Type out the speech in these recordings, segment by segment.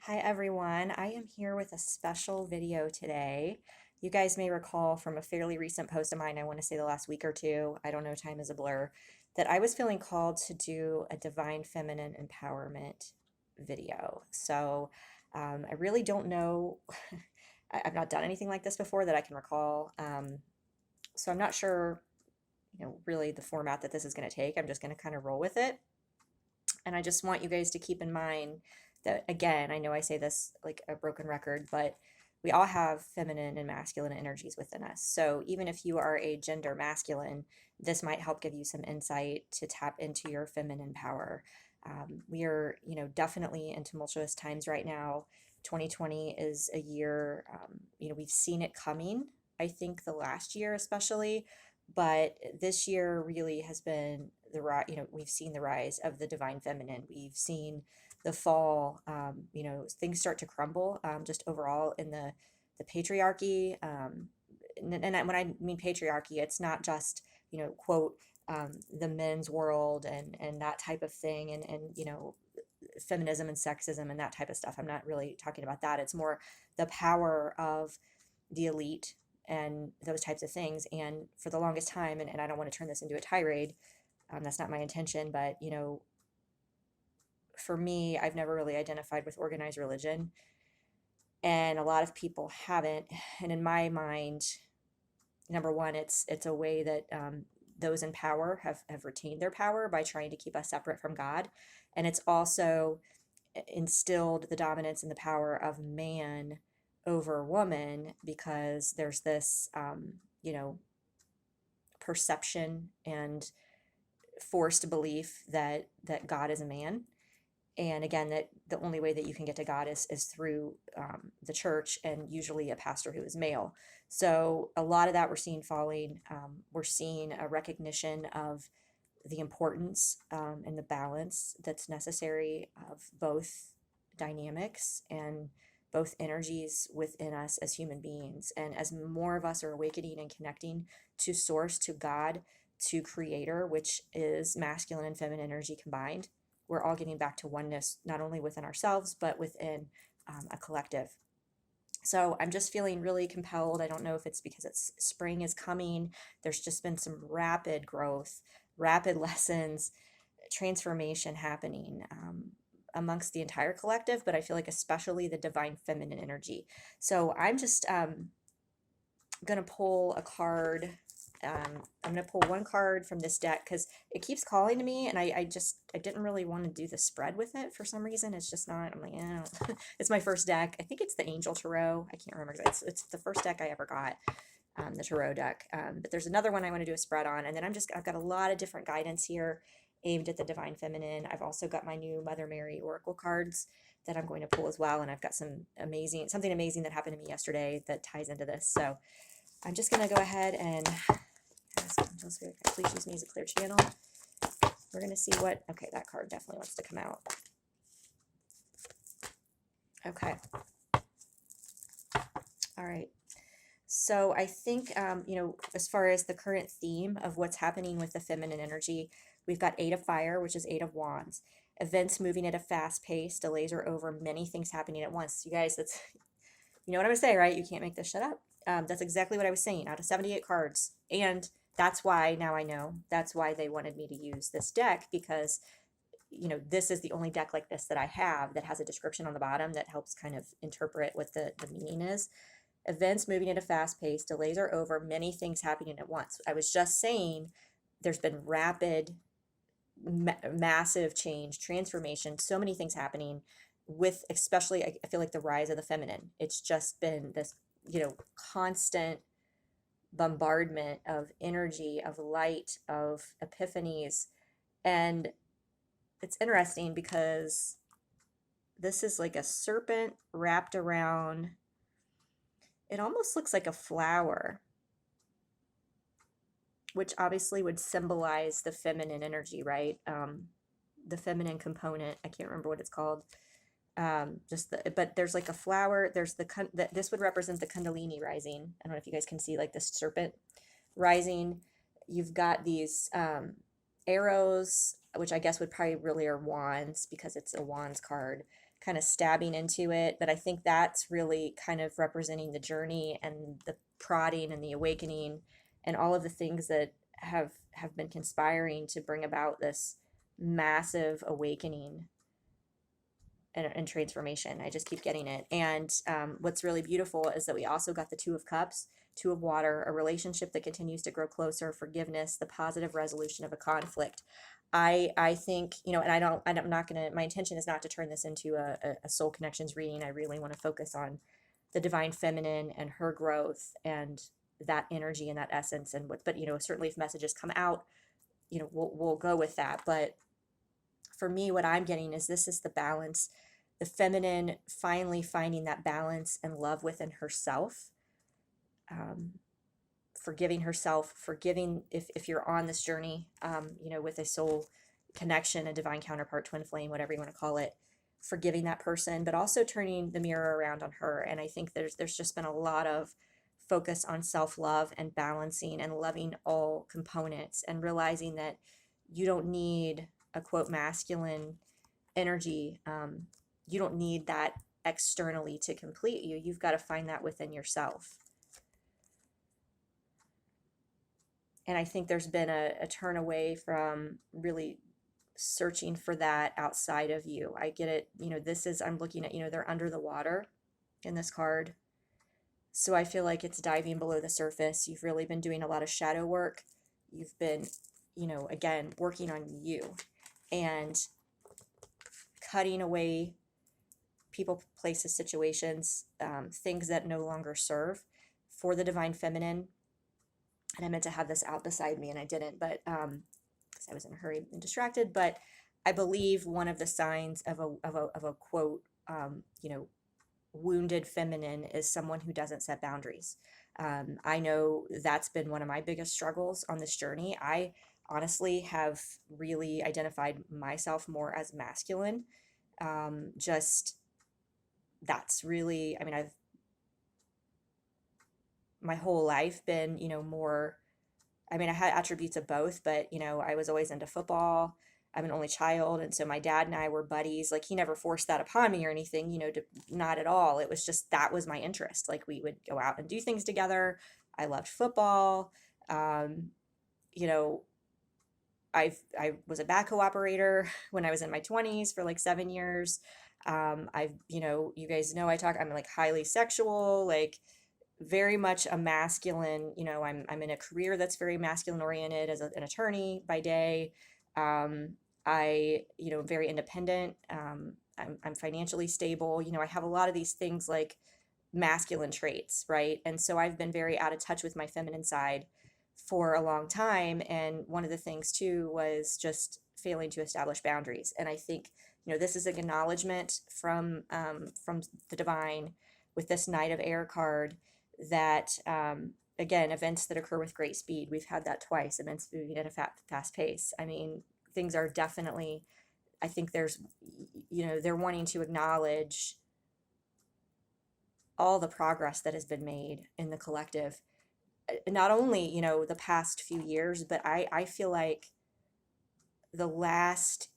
Hi everyone, I am here with a special video today. You guys may recall from a fairly recent post of mine, I want to say the last week or two, I don't know, time is a blur, that I was feeling called to do a divine feminine empowerment video. I really don't know, I've not done anything like this before that I can recall. So I'm not sure, really the format that this is going to take. I'm just going to kind of roll with it. And I just want you guys to keep in mind that, again, I know I say this like a broken record, but we all have feminine and masculine energies within us. So even if you are a gender masculine, this might help give you some insight to tap into your feminine power. We are, definitely in tumultuous times right now. 2020 is a year, we've seen it coming. I think the last year especially, but this year really has been we've seen the rise of the divine feminine. We've seen the fall, things start to crumble just overall in the patriarchy. When I mean patriarchy, it's not just, quote, the men's world and that type of thing and feminism and sexism and that type of stuff. I'm not really talking about that. It's more the power of the elite and those types of things. And for the longest time, and I don't want to turn this into a tirade, that's not my intention, but for me, I've never really identified with organized religion, and a lot of people haven't. And in my mind, number one, it's a way that those in power have retained their power by trying to keep us separate from God, and it's also instilled the dominance and the power of man over woman because there's this perception and forced belief that God is a man. And again, that the only way that you can get to God is through the church and usually a pastor who is male. So a lot of that we're seeing falling. We're seeing a recognition of the importance and the balance that's necessary of both dynamics and both energies within us as human beings. And as more of us are awakening and connecting to source, to God, to creator, which is masculine and feminine energy combined, we're all getting back to oneness, not only within ourselves, but within a collective. So I'm just feeling really compelled. I don't know if it's because spring is coming. There's just been some rapid growth, rapid lessons, transformation happening amongst the entire collective, but I feel like especially the divine feminine energy. So I'm just going to pull a card. I'm going to pull one card from this deck because it keeps calling to me, and I didn't really want to do the spread with it for some reason. It's just not. I'm like, it's my first deck. I think it's the Angel Tarot. I can't remember. It's the first deck I ever got, the Tarot deck. But there's another one I want to do a spread on, and then I've got a lot of different guidance here aimed at the divine feminine. I've also got my new Mother Mary Oracle cards that I'm going to pull as well, and I've got something amazing that happened to me yesterday that ties into this. So I'm just going to go ahead and ask angels, please use me as a clear channel. We're going to see okay, that card definitely wants to come out. Okay. All right. So I think, as far as the current theme of what's happening with the feminine energy, we've got Eight of Fire, which is Eight of Wands. Events moving at a fast pace, delays are over, many things happening at once. You guys, you know what I'm going to say, right? You can't make this shit up. That's exactly what I was saying out of 78 cards. And that's why now I know that's why they wanted me to use this deck because, this is the only deck like this that I have that has a description on the bottom that helps kind of interpret what the meaning is. Events moving at a fast pace, delays are over, many things happening at once. I was just saying there's been rapid, massive change, transformation, so many things happening with especially, I feel like the rise of the feminine. It's just been this, constant bombardment of energy, of light, of epiphanies. And it's interesting because this is like a serpent wrapped around, it almost looks like a flower, which obviously would symbolize the feminine energy, right? The feminine component. I can't remember what it's called. But there's like a flower. There's this would represent the Kundalini rising. I don't know if you guys can see like this serpent rising. You've got these arrows, which I guess would probably really are wands because it's a wands card, kind of stabbing into it. But I think that's really kind of representing the journey and the prodding and the awakening and all of the things that have been conspiring to bring about this massive awakening and transformation. I just keep getting it. And what's really beautiful is that we also got the Two of Cups, Two of Water, a relationship that continues to grow closer, forgiveness, the positive resolution of a conflict. I think, and I'm not going to, my intention is not to turn this into a soul connections reading. I really want to focus on the divine feminine and her growth and that energy and that essence and what, but, certainly if messages come out, we'll go with that. But for me, what I'm getting is this is the balance, the feminine finally finding that balance and love within herself, forgiving herself, forgiving if you're on this journey, with a soul connection, a divine counterpart, twin flame, whatever you want to call it, forgiving that person, but also turning the mirror around on her. And I think there's just been a lot of focus on self-love and balancing and loving all components and realizing that you don't need a quote masculine energy. You don't need that externally to complete you. You've got to find that within yourself. And I think there's been a turn away from really searching for that outside of you. I get it. I'm looking at, they're under the water in this card. So I feel like it's diving below the surface. You've really been doing a lot of shadow work. You've been, again, working on you and cutting away people, places, situations, things that no longer serve for the divine feminine. And I meant to have this out beside me and I didn't, but because I was in a hurry and distracted. But I believe one of the signs of a quote, wounded feminine is someone who doesn't set boundaries. I know that's been one of my biggest struggles on this journey. I honestly have really identified myself more as masculine. Just that's really, I've my whole life been, more, I had attributes of both, but, I was always into football. I'm an only child. And so my dad and I were buddies. Like he never forced that upon me or anything, not at all. It was just, that was my interest. Like we would go out and do things together. I loved football. You know, I was a backhoe operator when I was in my 20s for like 7 years. You guys know I'm like highly sexual, like very much a masculine, I'm in a career that's very masculine oriented as an attorney by day. Very independent. I'm financially stable. I have a lot of these things like masculine traits, right? And so I've been very out of touch with my feminine side for a long time. And one of the things too was just failing to establish boundaries. And I think, this is an acknowledgement from the divine with this Knight of Air card that, again, events that occur with great speed. We've had that twice, events moving at a fast pace. Things are definitely, I think there's, they're wanting to acknowledge all the progress that has been made in the collective. Not only, the past few years, but I feel like the last,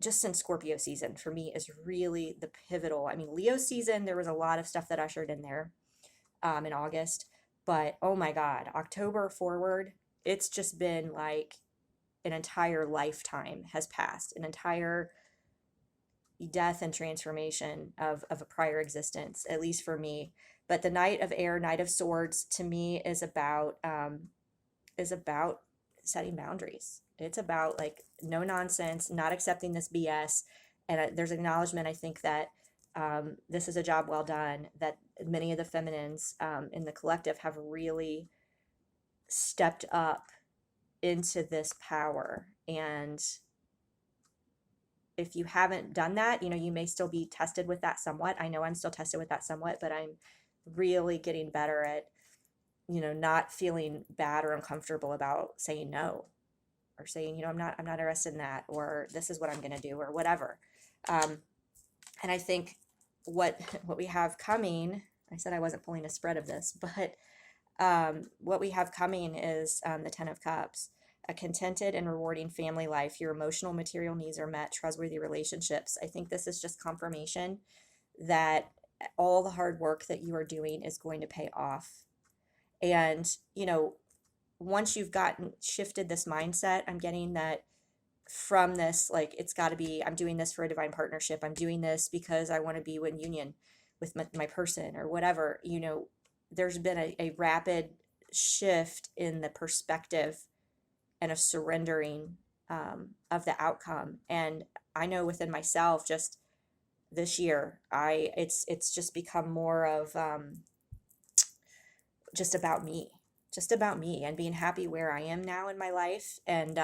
just since Scorpio season for me is really the pivotal. Leo season, there was a lot of stuff that ushered in there in August, but oh my God, October forward, it's just been like an entire lifetime has passed, an entire death and transformation of a prior existence, at least for me. But the Knight of Air, Knight of Swords, to me is about setting boundaries. It's about like no nonsense, not accepting this BS. And there's acknowledgement, I think, that this is a job well done, that many of the feminines in the collective have really stepped up into this power. And if you haven't done that, you may still be tested with that somewhat. I know I'm still tested with that somewhat, but I'm really getting better at, not feeling bad or uncomfortable about saying no, or saying, I'm not interested in that, or this is what I'm going to do, or whatever. And I think what we have coming, I said I wasn't pulling a spread of this, but what we have coming is the Ten of Cups. a contented and rewarding family life. Your emotional, material needs are met, trustworthy relationships. I think this is just confirmation that all the hard work that you are doing is going to pay off. And, once you've gotten shifted this mindset, I'm getting that from this, like, it's got to be, I'm doing this for a divine partnership. I'm doing this because I want to be in union with my person or whatever. There's been a rapid shift in the perspective and a surrendering of the outcome. And I know within myself, just this year, it's just become more of just about me, and being happy where I am now in my life, and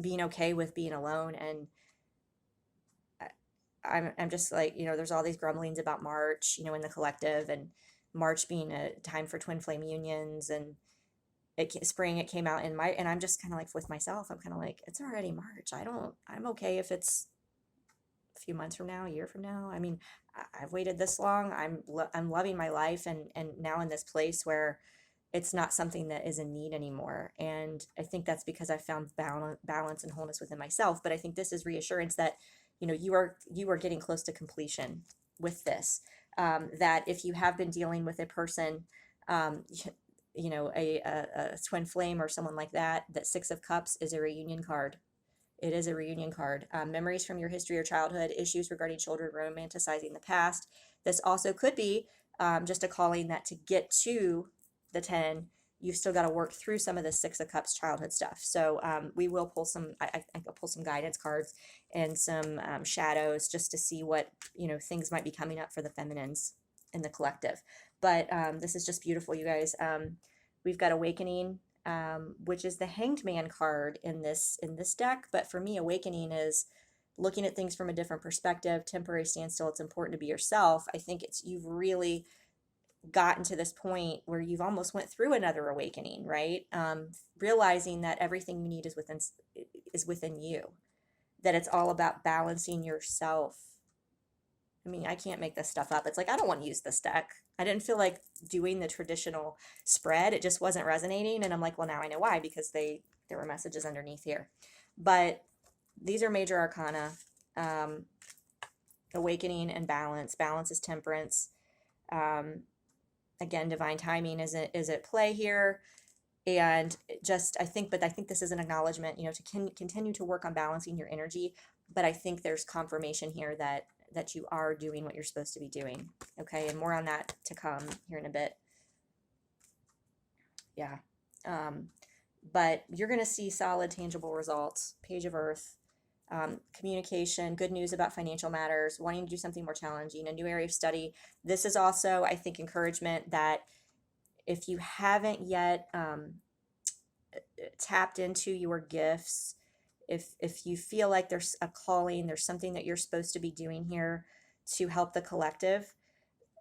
being okay with being alone. And I'm just like, there's all these grumblings about March, in the collective, and March being a time for twin flame unions, and spring, it came out and I'm just kind of like with myself, I'm kind of like, it's already March. I'm okay if it's a few months from now, a year from now. I mean, I've waited this long. I'm loving my life, and now in this place where it's not something that is in need anymore. And I think that's because I found balance and wholeness within myself. But I think this is reassurance that, you are getting close to completion with this. That if you have been dealing with a person, a twin flame or someone like that, that Six of Cups is a reunion card. It is a reunion card. Memories from your history or childhood, issues regarding children, romanticizing the past. This also could be just a calling that to get to the 10, you've still got to work through some of the Six of Cups childhood stuff. So we will pull I will pull some guidance cards and some shadows just to see what, things might be coming up for the feminines in the collective. But this is just beautiful, you guys. We've got Awakening, which is the Hanged Man card in this deck. But for me, Awakening is looking at things from a different perspective. Temporary standstill. It's important to be yourself. I think you've really gotten to this point where you've almost went through another awakening, right? Realizing that everything you need is within you. That it's all about balancing yourself. I mean, I can't make this stuff up. It's like, I don't want to use this deck. I didn't feel like doing the traditional spread. It just wasn't resonating. And I'm like, well, now I know why, because there were messages underneath here. But these are major arcana. Awakening and balance. Balance is temperance. Again, divine timing is at play here. And just, I think this is an acknowledgement, to continue to work on balancing your energy. But I think there's confirmation here that you are doing what you're supposed to be doing. Okay. And more on that to come here in a bit. Yeah. But you're going to see solid, tangible results. Page of Earth. Communication, good news about financial matters, wanting to do something more challenging, a new area of study. This is also, I think, encouragement that if you haven't yet tapped into your gifts, if you feel like there's a calling, there's something that you're supposed to be doing here to help the collective,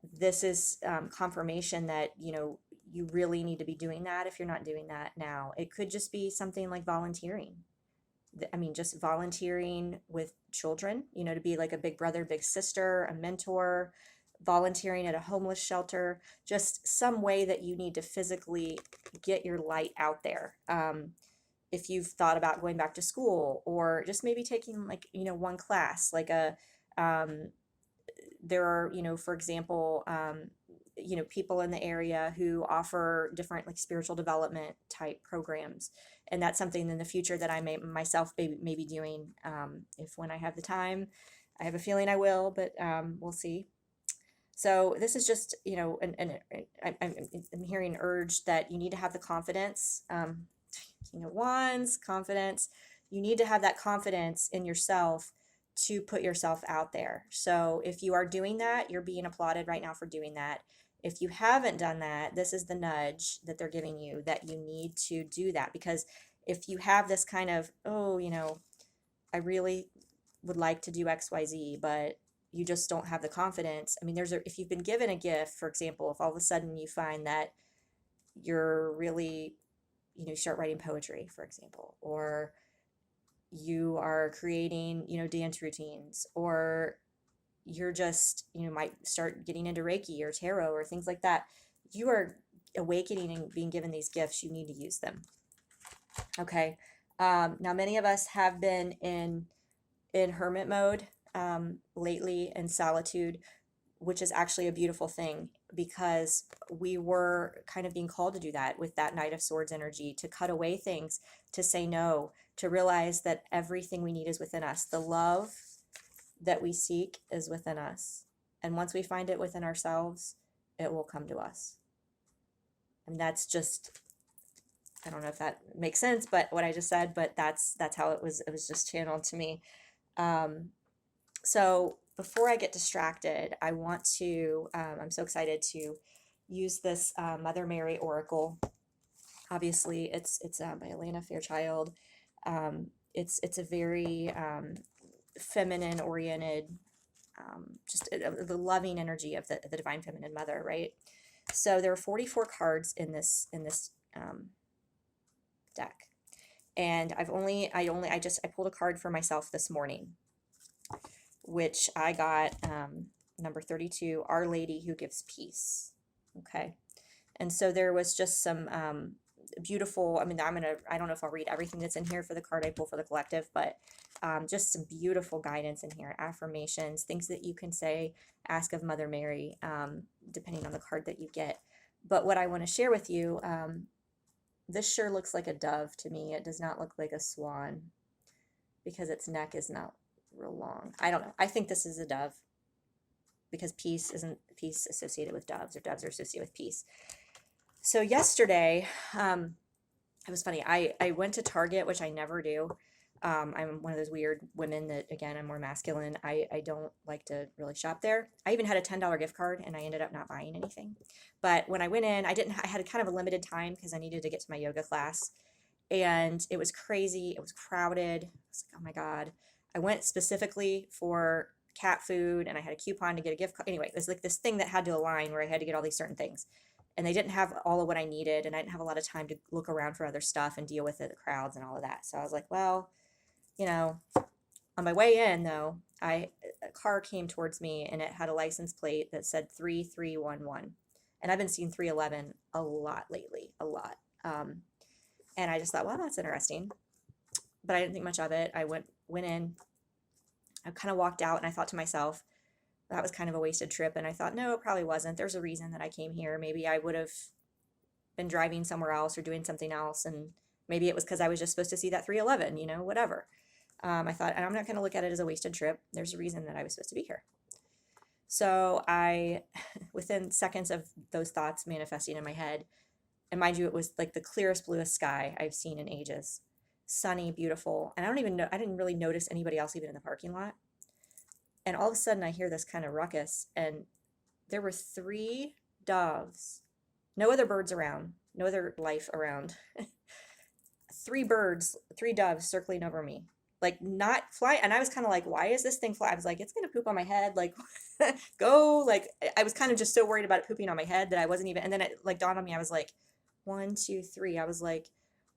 this is confirmation that, you really need to be doing that if you're not doing that now. It could just be something like volunteering. I mean, just volunteering with children, to be like a big brother, big sister, a mentor, volunteering at a homeless shelter, just some way that you need to physically get your light out there. If you've thought about going back to school, or just maybe taking like, one class, like there are, for example, people in the area who offer different like spiritual development type programs. And that's something in the future that I may myself may be doing, if when I have the time. I have a feeling I will, but we'll see. So this is just, I'm hearing urge that you need to have the confidence. King of Wands, confidence. You need to have that confidence in yourself to put yourself out there. So if you are doing that, you're being applauded right now for doing that. If you haven't done that, this is the nudge that they're giving you, that you need to do that. Because if you have this kind of, I really would like to do XYZ, but you just don't have the confidence. I mean, if you've been given a gift, for example, if all of a sudden you find that you're really, start writing poetry, for example, or you are creating, dance routines, or you're just, might start getting into Reiki or tarot or things like that. You are awakening and being given these gifts. You need to use them. Okay. Now many of us have been in hermit mode lately, in solitude, which is actually a beautiful thing because we were kind of being called to do that with that Knight of Swords energy, to cut away things, to say no, to realize that everything we need is within us. The love that we seek is within us. And once we find it within ourselves, it will come to us. And that's just, I don't know if that makes sense, but what I just said, but that's how it was just channeled to me. Um, so before I get distracted, I want to, I'm so excited to use this Mother Mary Oracle. Obviously, it's by Alana Fairchild. It's a very feminine oriented, just the loving energy of the divine feminine mother, right? So there are 44 cards in this deck, and I pulled a card for myself this morning, which I got number 32, Our Lady Who Gives Peace. Okay. And so there was just some beautiful, I mean, I don't know if I'll read everything that's in here for the card I pull for the collective, but just some beautiful guidance in here, affirmations, things that you can say, ask of Mother Mary, depending on the card that you get. But what I want to share with you, this sure looks like a dove to me. It does not look like a swan because its neck is not real long. I don't know. I think this is a dove because peace isn't peace associated with doves, or doves are associated with peace. So yesterday, it was funny. I went to Target, which I never do. I'm one of those weird women that, again, I'm more masculine. I don't like to really shop there. I even had a $10 gift card and I ended up not buying anything. But when I went in, I had kind of a limited time because I needed to get to my yoga class. And it was crazy. It was crowded. I was like, oh my God. I went specifically for cat food and I had a coupon to get a gift card. Anyway, it was like this thing that had to align where I had to get all these certain things. And they didn't have all of what I needed, and I didn't have a lot of time to look around for other stuff and deal with it, the crowds and all of that. So I was like, well, you know, on my way in though, a car came towards me and it had a license plate that said 3311. And I've been seeing 311 a lot lately, a lot. And I just thought, well, that's interesting. But I didn't think much of it. I went in, I kind of walked out and I thought to myself, that was kind of a wasted trip. And I thought, no, it probably wasn't. There's a reason that I came here. Maybe I would have been driving somewhere else or doing something else. And maybe it was because I was just supposed to see that 311, whatever. I thought, and I'm not going to look at it as a wasted trip. There's a reason that I was supposed to be here. So I, within seconds of those thoughts manifesting in my head, and mind you, it was like the clearest, bluest sky I've seen in ages. Sunny, beautiful. And I don't even know, I didn't really notice anybody else even in the parking lot. And all of a sudden I hear this kind of ruckus, and there were three doves, no other birds around, no other life around. Three birds, three doves circling over me, like not fly. And I was kind of like, why is this thing fly? I was like, it's gonna poop on my head. Like, go. Like, I was kind of just so worried about it pooping on my head that I wasn't even. And then it like dawned on me. I was like, one, two, three. I was like,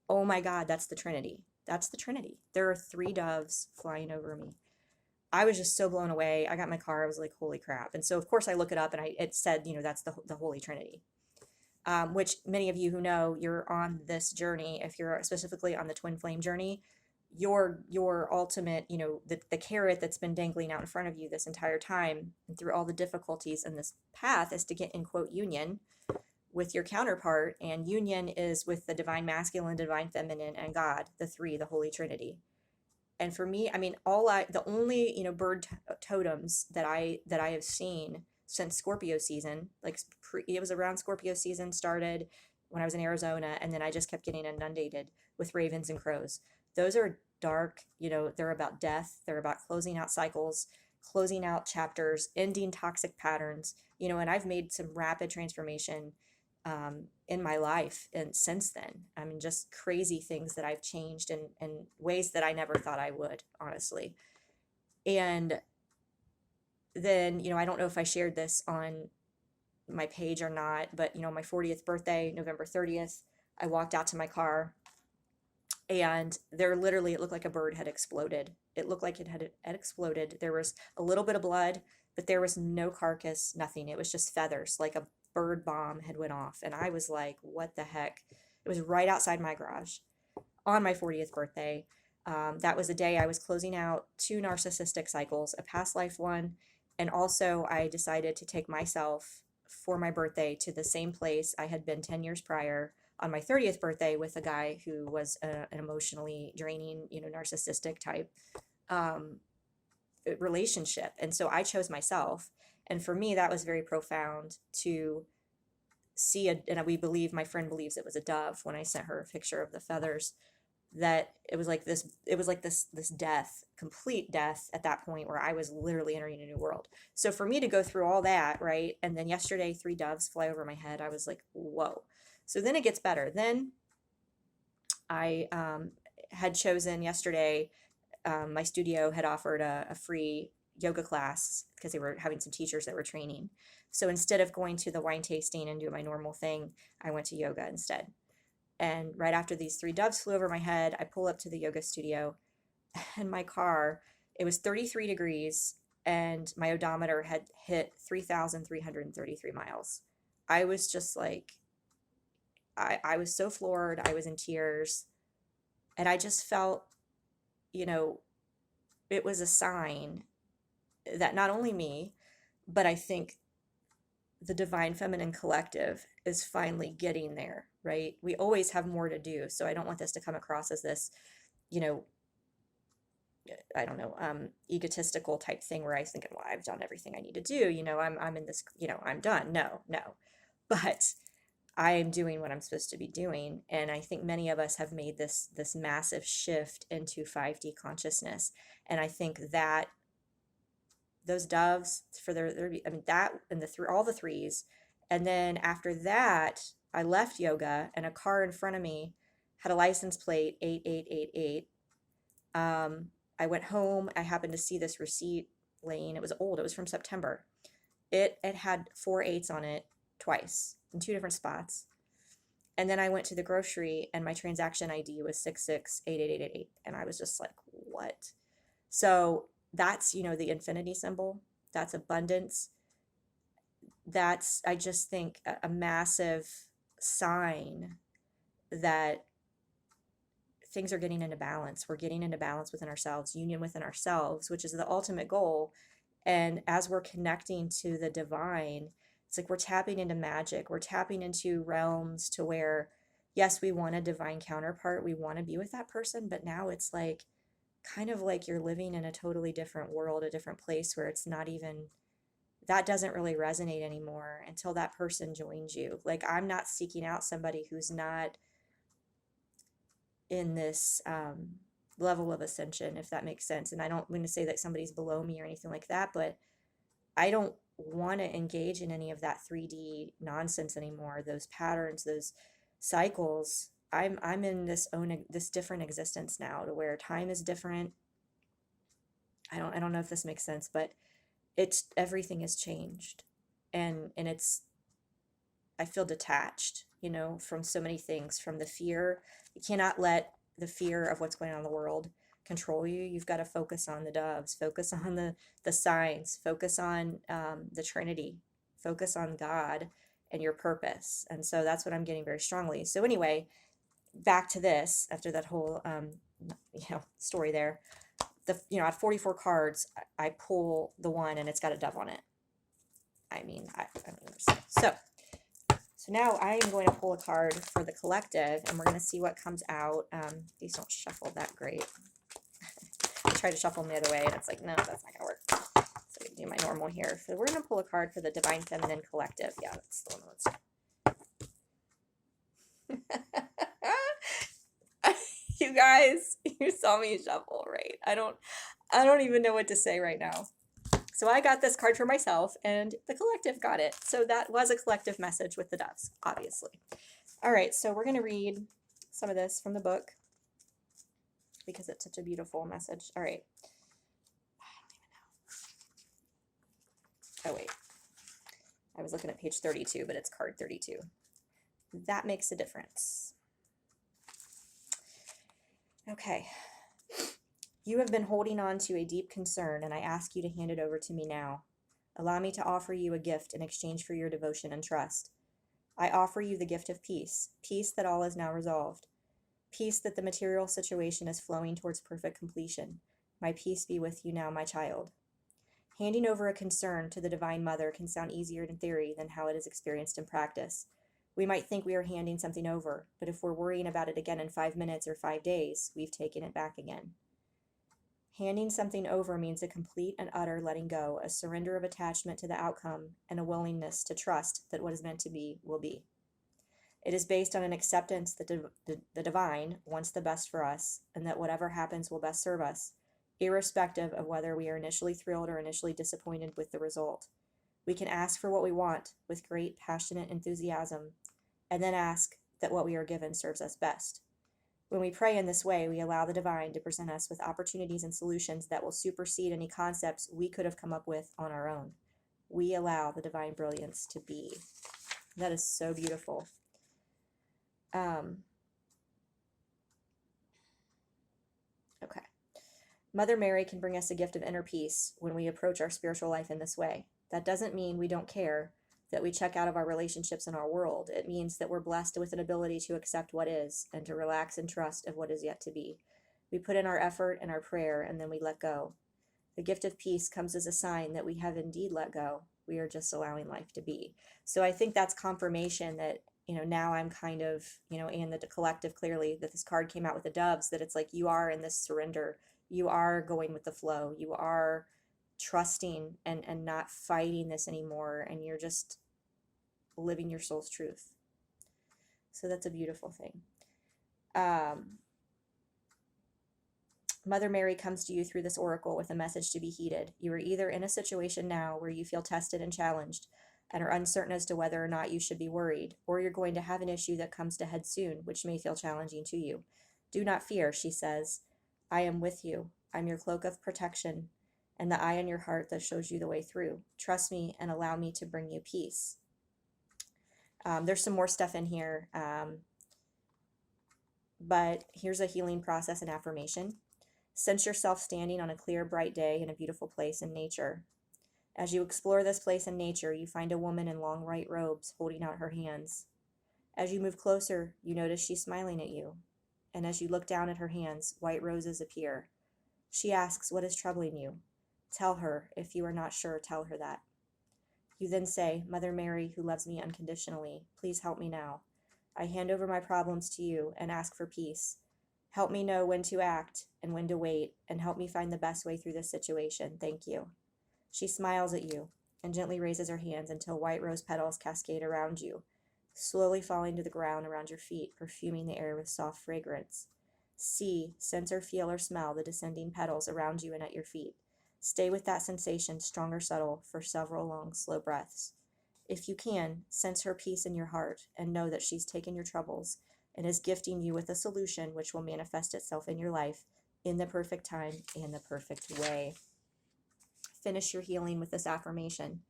oh my God, that's the Trinity. That's the Trinity. There are three doves flying over me. I was just so blown away. I got in my car. I was like, holy crap. And so, of course, I look it up and it said, that's the Holy Trinity, which many of you who know you're on this journey, if you're specifically on the twin flame journey, your ultimate, the carrot that's been dangling out in front of you this entire time and through all the difficulties in this path is to get in quote union with your counterpart. And union is with the divine masculine, divine feminine, and God, the three, the Holy Trinity. And for me, I mean, the only, bird totems that I have seen since Scorpio season, like it was around Scorpio season started when I was in Arizona, and then I just kept getting inundated with ravens and crows. Those are dark, they're about death, they're about closing out cycles, closing out chapters, ending toxic patterns, and I've made some rapid transformation in my life and since then. I mean, just crazy things that I've changed in ways that I never thought I would, honestly. And then, I don't know if I shared this on my page or not, but, my 40th birthday, November 30th, I walked out to my car and it looked like a bird had exploded. It looked like it had exploded. There was a little bit of blood, but there was no carcass, nothing. It was just feathers, like a bird bomb had went off. And I was like, what the heck? It was right outside my garage. on my 40th birthday. That was a day I was closing out 2 narcissistic cycles, a past life one, and also I decided to take myself for my birthday to the same place I had been 10 years prior on my 30th birthday with a guy who was an emotionally draining, narcissistic type um, relationship. And so I chose myself. And for me, that was very profound to see and we believe, my friend believes it was a dove when I sent her a picture of the feathers, that it was like this death, complete death at that point where I was literally entering a new world. So for me to go through all that, right? And then yesterday 3 doves fly over my head, I was like, whoa. So then it gets better. Then I had chosen yesterday, my studio had offered a free yoga class because they were having some teachers that were training. So instead of going to the wine tasting and doing my normal thing, I went to yoga instead. And right after these 3 doves flew over my head, I pull up to the yoga studio, and my car, it was 33 degrees, and my odometer had hit 3,333 miles. I was just like, I was so floored. I was in tears. And I just felt, you know, it was a sign that not only me, but I think the Divine Feminine Collective is finally getting there, right? We always have more to do. So I don't want this to come across as this, you know, I don't know, egotistical type thing where I was thinking, well, I've done everything I need to do. I'm in this, I'm done. No, no. But I am doing what I'm supposed to be doing. And I think many of us have made this massive shift into 5D consciousness. And I think that those doves for I mean, that and all the threes. And then after that, I left yoga, and a car in front of me had a license plate 8888. I went home. I happened to see this receipt laying. It was old. It was from September. It had 4 8s on it twice in 2 different spots. And then I went to the grocery, and my transaction ID was 668888, and I was just like, what? So that's, the infinity symbol. That's abundance. That's, I just think, a massive sign that things are getting into balance. We're getting into balance within ourselves, union within ourselves, which is the ultimate goal. And as we're connecting to the divine, it's like we're tapping into magic. We're tapping into realms to where, yes, we want a divine counterpart. We want to be with that person. But now it's like, kind of like you're living in a totally different world, a different place where it's not even, that doesn't really resonate anymore until that person joins you. Like, I'm not seeking out somebody who's not in this level of ascension, if that makes sense. And I don't mean to say that somebody's below me or anything like that, but I don't want to engage in any of that 3D nonsense anymore. Those patterns, those cycles. I'm in this different existence now, to where time is different. I don't know if this makes sense, but everything has changed, and I feel detached, from so many things, from the fear. You cannot let the fear of what's going on in the world control you. You've got to focus on the doves, focus on the signs, focus on the Trinity, focus on God and your purpose. And so that's what I'm getting very strongly. So anyway, back to this, after that whole story there. At 44 cards, I pull the one, and it's got a dove on it. I mean, so now I am going to pull a card for the collective, and we're going to see what comes out. These don't shuffle that great. I tried to shuffle them the other way, and it's like, no, that's not going to work. So we can do my normal here. So we're going to pull a card for the Divine Feminine Collective. Yeah, that's the one that's... You guys, you saw me shuffle, right? I don't even know what to say right now. So I got this card for myself, and the collective got it. So that was a collective message with the doves, obviously. All right, so we're going to read some of this from the book because it's such a beautiful message. All right. I don't even know. Oh, wait. I was looking at page 32, but it's card 32. That makes a difference. Okay. You have been holding on to a deep concern, and I ask you to hand it over to me now. Allow me to offer you a gift in exchange for your devotion and trust. I offer you the gift of peace, peace that all is now resolved, Peace that the material situation is flowing towards perfect completion. My peace be with you now, my child. Handing over a concern to the Divine Mother can sound easier in theory than how it is experienced in practice. We might think we are handing something over, but if we're worrying about it again in 5 minutes or 5 days, we've taken it back again. Handing something over means a complete and utter letting go, a surrender of attachment to the outcome, and a willingness to trust that what is meant to be will be. It is based on an acceptance that the divine wants the best for us, and that whatever happens will best serve us, irrespective of whether we are initially thrilled or initially disappointed with the result. We can ask for what we want with great passionate enthusiasm, and then ask that what we are given serves us best. When we pray in this way, we allow the divine to present us with opportunities and solutions that will supersede any concepts we could have come up with on our own. We allow the divine brilliance to be. That is so beautiful. Okay. Mother Mary can bring us a gift of inner peace when we approach our spiritual life in this way. That doesn't mean we don't care, that we check out of our relationships in our world. It means that we're blessed with an ability to accept what is and to relax and trust of what is yet to be. We put in our effort and our prayer, and then we let go. The gift of peace comes as a sign that we have indeed let go. We are just allowing life to be. So I think that's confirmation that, now I'm kind of, and the collective clearly, that this card came out with the doves, that it's like you are in this surrender. You are going with the flow. You are trusting and not fighting this anymore. And you're just living your soul's truth. So that's a beautiful thing. Mother Mary comes to you through this oracle with a message to be heeded. You are either in a situation now where you feel tested and challenged and are uncertain as to whether or not you should be worried, or you're going to have an issue that comes to head soon, which may feel challenging to you. Do not fear, she says. I am with you. I'm your cloak of protection and the eye in your heart that shows you the way through. Trust me and allow me to bring you peace. There's some more stuff in here, but here's a healing process and affirmation. Sense yourself standing on a clear, bright day in a beautiful place in nature. As you explore this place in nature, you find a woman in long white robes holding out her hands. As you move closer, you notice she's smiling at you, and as you look down at her hands, white roses appear. She asks, what is troubling you? Tell her. If you are not sure, tell her that. You then say, Mother Mary, who loves me unconditionally, please help me now. I hand over my problems to you and ask for peace. Help me know when to act and when to wait, and help me find the best way through this situation. Thank you. She smiles at you and gently raises her hands until white rose petals cascade around you, slowly falling to the ground around your feet, perfuming the air with soft fragrance. See, sense or feel or smell the descending petals around you and at your feet. Stay with that sensation, strong or subtle, for several long, slow breaths. If you can, sense her peace in your heart and know that she's taken your troubles and is gifting you with a solution which will manifest itself in your life in the perfect time and the perfect way. Finish your healing with this affirmation.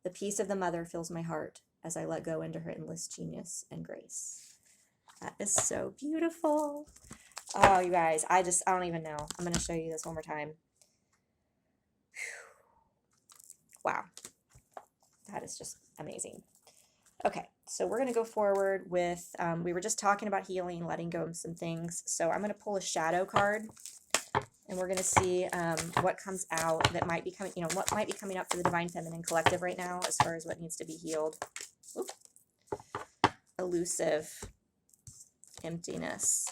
The peace of the mother fills my heart as I let go into her endless genius and grace. That is so beautiful. Oh, you guys, I don't even know. I'm going to show you this one more time. Wow. That is just amazing. Okay, so we're going to go forward with, we were just talking about healing, letting go of some things. So I'm going to pull a shadow card, and we're going to see what comes out that might be coming, what might be coming up for the Divine Feminine Collective right now as far as what needs to be healed. Oop. Elusive. Emptiness.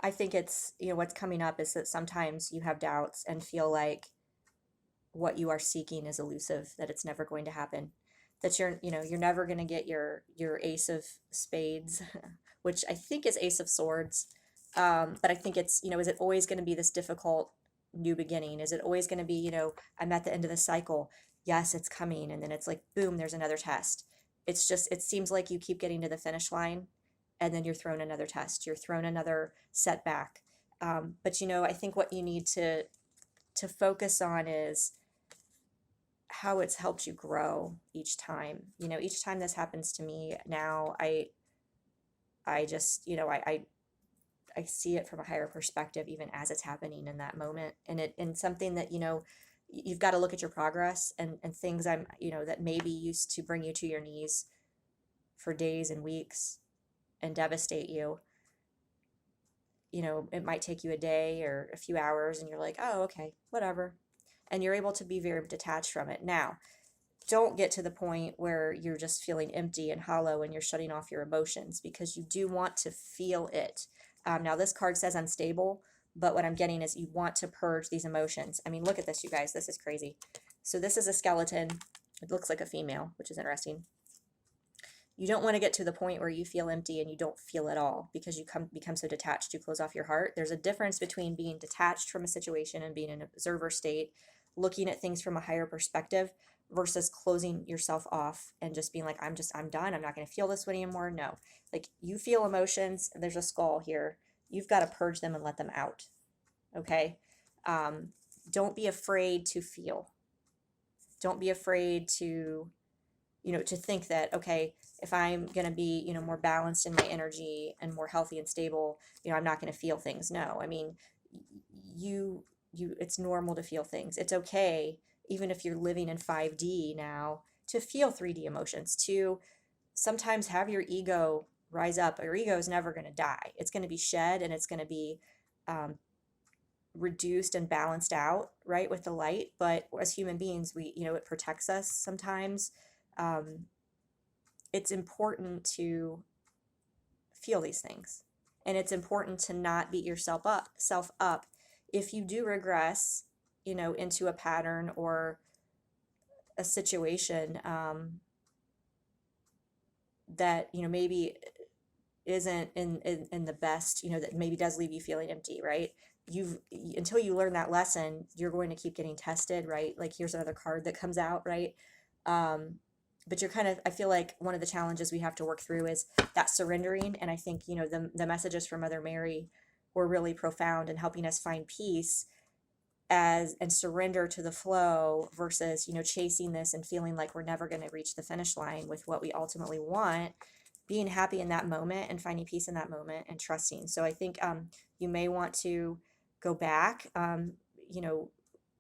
I think it's, what's coming up is that sometimes you have doubts and feel like what you are seeking is elusive, that it's never going to happen, that you're never going to get your Ace of Spades, which I think is Ace of Swords. But I think it's, is it always going to be this difficult new beginning? Is it always going to be, I'm at the end of the cycle. Yes, it's coming. And then it's like, boom, there's another test. It's just, it seems like you keep getting to the finish line and then you're thrown another test. You're thrown another setback. But, I think what you need to focus on is how it's helped you grow each time. Each time this happens to me now, I just, I see it from a higher perspective, even as it's happening in that moment. And something that, you've got to look at your progress and things that maybe used to bring you to your knees for days and weeks and devastate you. It might take you a day or a few hours and you're like, oh, okay, whatever. And you're able to be very detached from it. Now, don't get to the point where you're just feeling empty and hollow and you're shutting off your emotions, because you do want to feel it. Now, this card says unstable, but what I'm getting is you want to purge these emotions. I mean, look at this, you guys. This is crazy. So this is a skeleton. It looks like a female, which is interesting. You don't want to get to the point where you feel empty and you don't feel at all, because you become so detached, you close off your heart. There's a difference between being detached from a situation and being in an observer state, looking at things from a higher perspective, versus closing yourself off and just being like, I'm done. I'm not going to feel this way anymore. No, like, you feel emotions. There's a skull here. You've got to purge them and let them out. Okay. Don't be afraid to feel. Don't be afraid to think that, okay, if I'm going to be, more balanced in my energy and more healthy and stable, I'm not going to feel things. No, I mean, it's normal to feel things. It's okay, even if you're living in 5D now, to feel 3D emotions, to sometimes have your ego rise up. Your ego is never going to die. It's going to be shed, and it's going to be reduced and balanced out, right, with the light. But as human beings, it protects us sometimes. It's important to feel these things, and it's important to not beat yourself up if you do regress, into a pattern or a situation that maybe isn't in the best, that maybe does leave you feeling empty, right? Until you learn that lesson, you're going to keep getting tested, right? Like, here's another card that comes out, right? But I feel like one of the challenges we have to work through is that surrendering. And I think, the messages from Mother Mary were really profound in helping us find peace and surrender to the flow, versus, chasing this and feeling like we're never going to reach the finish line with what we ultimately want. Being happy in that moment and finding peace in that moment and trusting. So I think you may want to go back,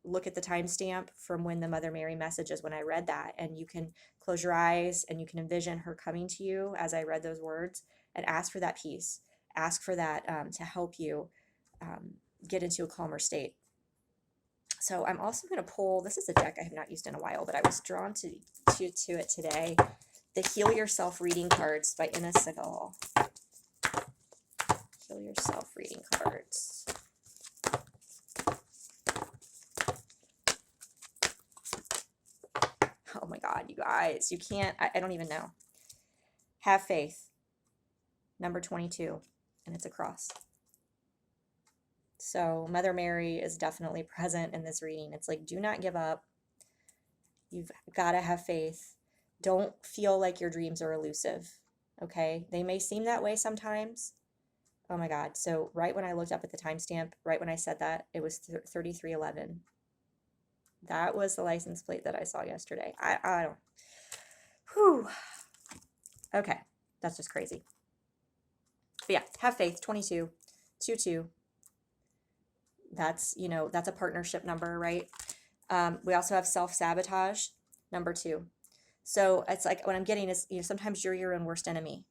look at the timestamp from when the Mother Mary messages, when I read that, and you can close your eyes and you can envision her coming to you as I read those words, and ask for that peace, ask for that to help you get into a calmer state. So I'm also going to pull, this is a deck I have not used in a while, but I was drawn to it today, the Heal Yourself Reading Cards by Ina Segal. Heal Yourself Reading Cards. Oh my God, you guys, you can't, I don't even know. Have faith, number 22, and it's a cross. So Mother Mary is definitely present in this reading. It's like, do not give up. You've got to have faith. Don't feel like your dreams are elusive, okay? They may seem that way sometimes. Oh my God. So right when I looked up at the timestamp, right when I said that, it was 3311. That was the license plate that I saw yesterday. I don't. Whew. Okay. That's just crazy. But yeah, have faith, 22, 22. That's, that's a partnership number, right? We also have self-sabotage, number 2. So it's like, what I'm getting is, sometimes you're your own worst enemy.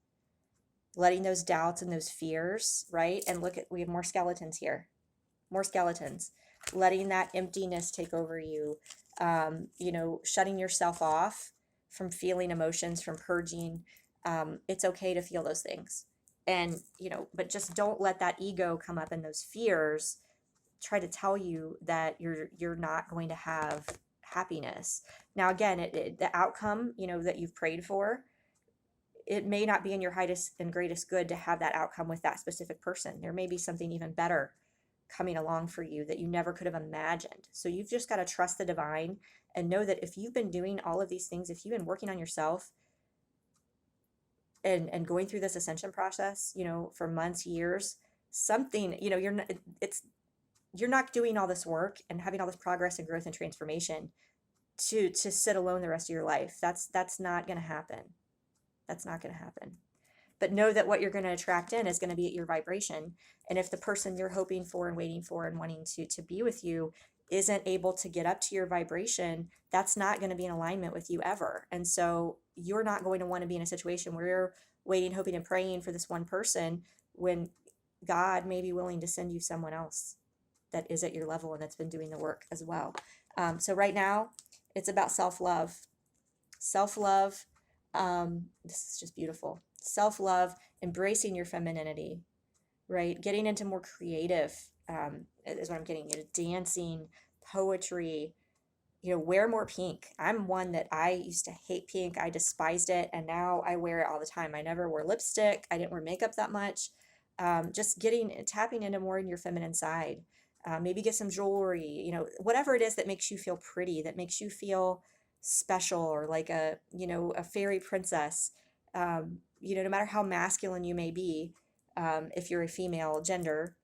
Letting those doubts and those fears, right? And we have more skeletons here. More skeletons. Letting that emptiness take over you. Shutting yourself off from feeling emotions, from purging. It's okay to feel those things. And, but just don't let that ego come up and those fears try to tell you that you're not going to have happiness. Now, again, the outcome, that you've prayed for, it may not be in your highest and greatest good to have that outcome with that specific person. There may be something even better coming along for you that you never could have imagined. So you've just got to trust the divine and know that if you've been doing all of these things, if you've been working on yourself and going through this ascension process, for months, years, something, you're not doing all this work and having all this progress and growth and transformation to sit alone the rest of your life. That's not going to happen. That's not going to happen. But know that what you're going to attract in is going to be at your vibration. And if the person you're hoping for and waiting for and wanting to be with you isn't able to get up to your vibration, that's not going to be in alignment with you ever. And so you're not going to want to be in a situation where you're waiting, hoping, and praying for this one person when God may be willing to send you someone else that is at your level and that's been doing the work as well. So right now, it's about self-love. Self-love, this is just beautiful. Self-love, embracing your femininity, right? Getting into more creative is what I'm getting into. Dancing, poetry, wear more pink. I'm one that I used to hate pink. I despised it. And now I wear it all the time. I never wore lipstick. I didn't wear makeup that much. Just tapping into more in your feminine side. Maybe get some jewelry, whatever it is that makes you feel pretty, that makes you feel special or like a fairy princess. No matter how masculine you may be, if you're a female gender,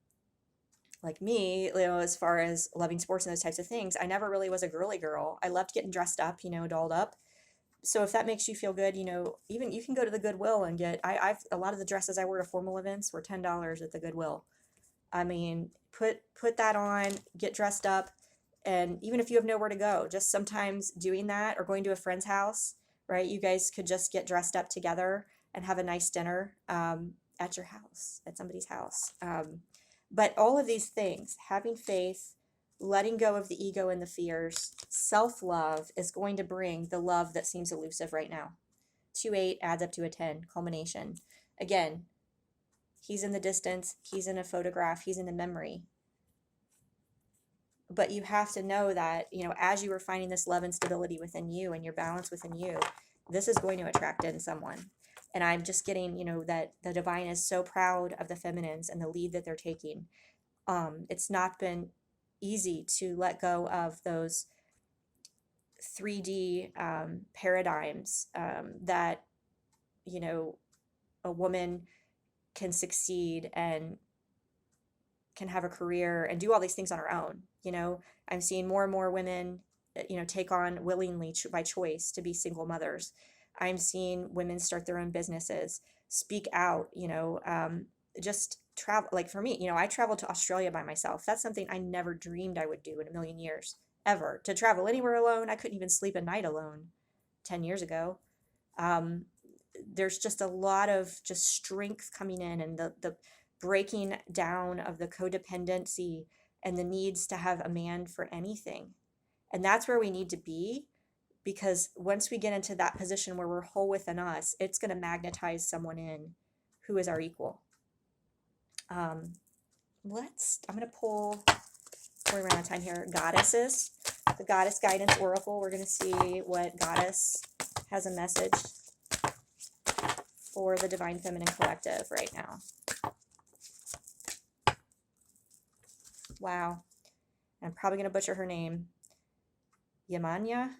like me, as far as loving sports and those types of things, I never really was a girly girl. I loved getting dressed up, dolled up. So if that makes you feel good, even you can go to the Goodwill and get, I've a lot of the dresses I wear to formal events were $10 at the Goodwill. I mean, put that on, get dressed up, and even if you have nowhere to go, just sometimes doing that or going to a friend's house, right? You guys could just get dressed up together and have a nice dinner at your house, at somebody's house. But all of these things, having faith, letting go of the ego and the fears, self-love is going to bring the love that seems elusive right now. 2-8 adds up to a 10, culmination. Again, he's in the distance, he's in a photograph, he's in the memory. But you have to know that, as you are finding this love and stability within you and your balance within you, this is going to attract in someone. And I'm just getting, that the divine is so proud of the feminines and the lead that they're taking. It's not been easy to let go of those 3D paradigms that, a woman can succeed and can have a career and do all these things on her own. I'm seeing more and more women, take on willingly by choice to be single mothers. I'm seeing women start their own businesses, speak out, just travel. Like for me, I traveled to Australia by myself. That's something I never dreamed I would do in a million years, ever. To travel anywhere alone. I couldn't even sleep a night alone 10 years ago. There's just a lot of just strength coming in, and the breaking down of the codependency and the needs to have a man for anything. And that's where we need to be, because once we get into that position where we're whole within us, it's going to magnetize someone in who is our equal. I'm going to pull, before we run out of time here, Goddesses, the Goddess Guidance Oracle. We're going to see what Goddess has a message for the Divine Feminine Collective right now. Wow. I'm probably going to butcher her name. Yamanya?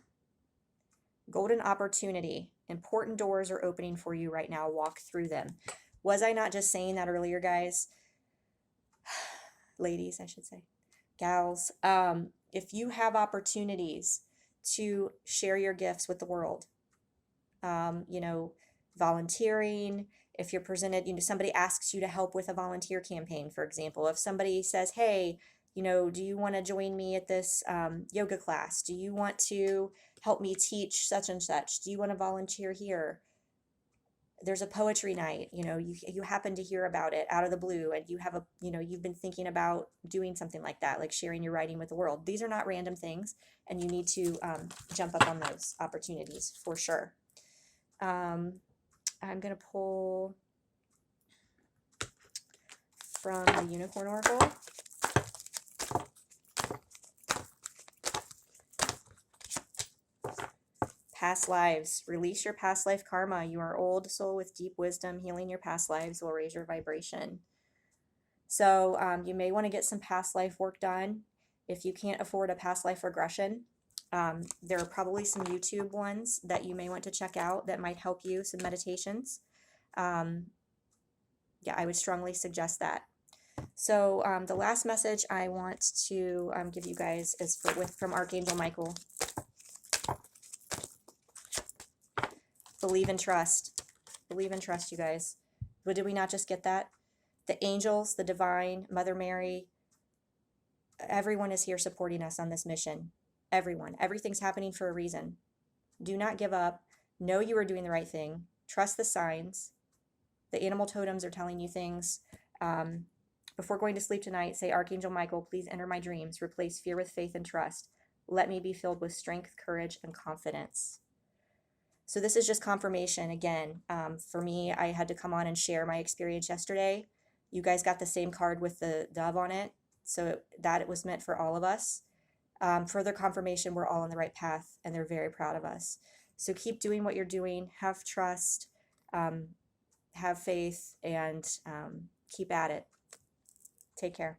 Golden opportunity. Important doors are opening for you right now. Walk through them. Was I not just saying that earlier, guys? Ladies, I should say. Gals. If you have opportunities to share your gifts with the world, volunteering, if you're presented, somebody asks you to help with a volunteer campaign, for example, if somebody says, hey, do you want to join me at this yoga class? Do you want to help me teach such and such? Do you want to volunteer here? There's a poetry night, you happen to hear about it out of the blue, and you have you've been thinking about doing something like that, like sharing your writing with the world. These are not random things, and you need to jump up on those opportunities for sure. I'm going to pull from the Unicorn Oracle. Past lives. Release your past life karma. You are old soul with deep wisdom. Healing your past lives will raise your vibration. So you may want to get some past life work done. If you can't afford a past life regression, there are probably some YouTube ones that you may want to check out that might help you, some meditations. I would strongly suggest that. So the last message I want to give you guys is from Archangel Michael. Believe and trust. Believe and trust, you guys. But did we not just get that? The angels, the divine, Mother Mary, Everyone is here supporting us on this mission. Everyone. Everything's happening for a reason. Do not give up. Know you are doing the right thing. Trust the signs. The animal totems are telling you things. Before going to sleep tonight, say, Archangel Michael, please enter my dreams. Replace fear with faith and trust. Let me be filled with strength, courage, and confidence. So this is just confirmation again. For me, I had to come on and share my experience yesterday. You guys got the same card with the dove on it. So that it was meant for all of us. Further confirmation we're all on the right path, and they're very proud of us. So keep doing what you're doing. Have trust, have faith, and keep at it. Take care.